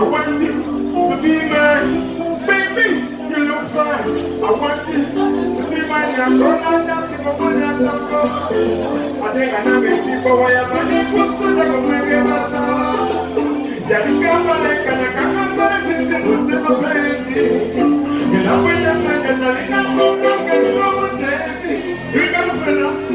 want you to be mine. Baby, you look fine. I want you to be mine. I'm gonna dance for money and tango. I think I know me see for why I'm running for so that I'm going to get my son. Yeah, you can't find it, and I can't find it, and I'm never plenty. You know when you're standing, I can't go back and go and say, you can't find it.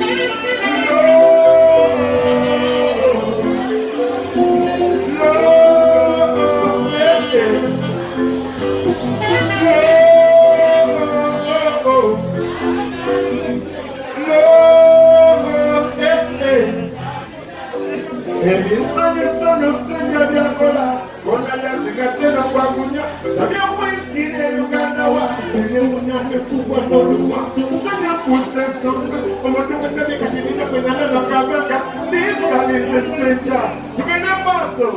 This guy is a stranger. You can never so.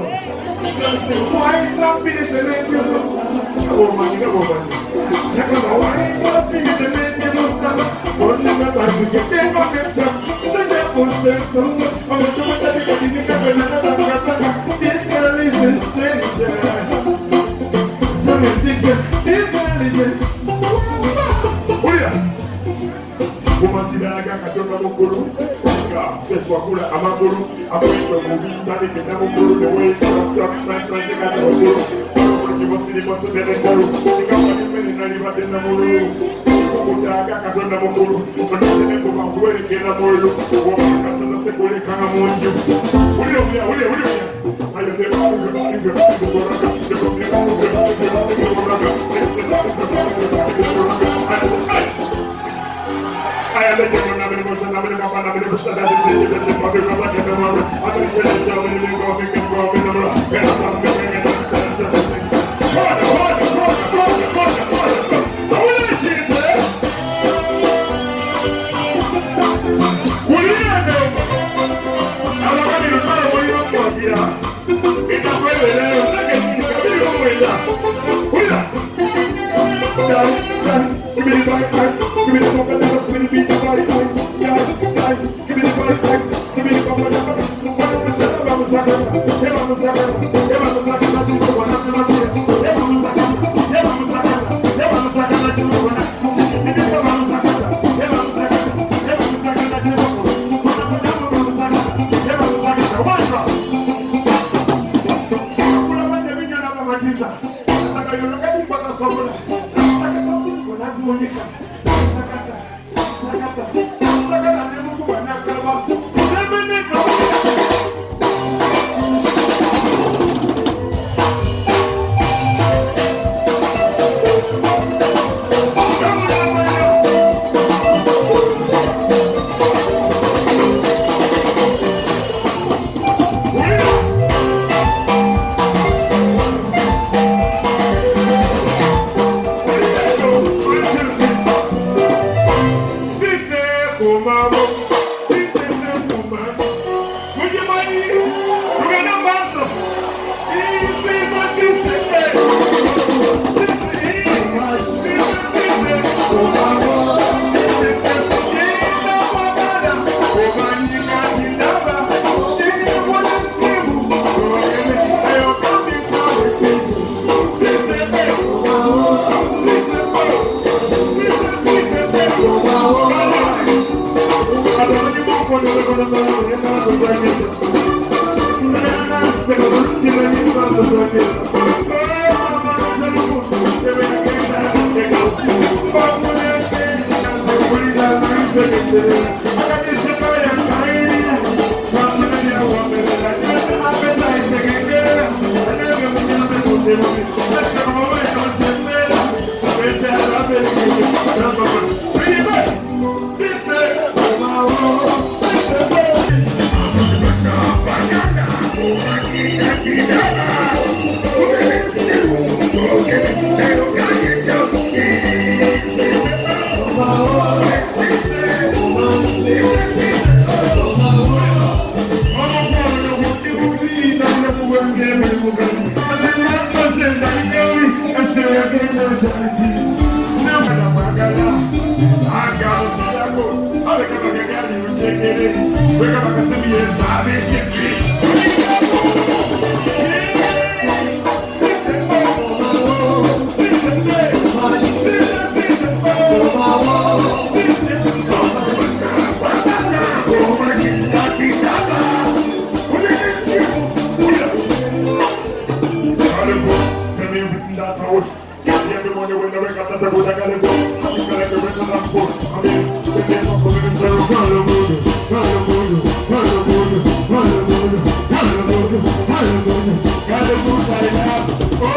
Say, white up in the radio. Oh, man, you know what? White up in the radio. Oh, never mind to get them on the shop. Stranger possession. Oh, this girl is a stranger. This girl is a woman, I got a Guru. That's what I'm a Guru. I'm going to move in, Tani, the Guru, the way the dogs, nice, like the Guru. You must see the muscle that they borrow. Sing out the men in the river, the Namuru. I got a Guru. But I said, I'm going to get a Moro. Woman, because I said, what can I want you? What are you? I am the I am the one having emotion, having a papa, having a person that is the public because I can remember. I'm going to say that you're going to go in the room. And I'm going to te voy a calentar. Así que le quemes a la por. A mí, te tengo como un cero. Malo mundo, malo mundo, malo mundo, malo mundo, malo mundo, malo mundo. Cada mundo, I love.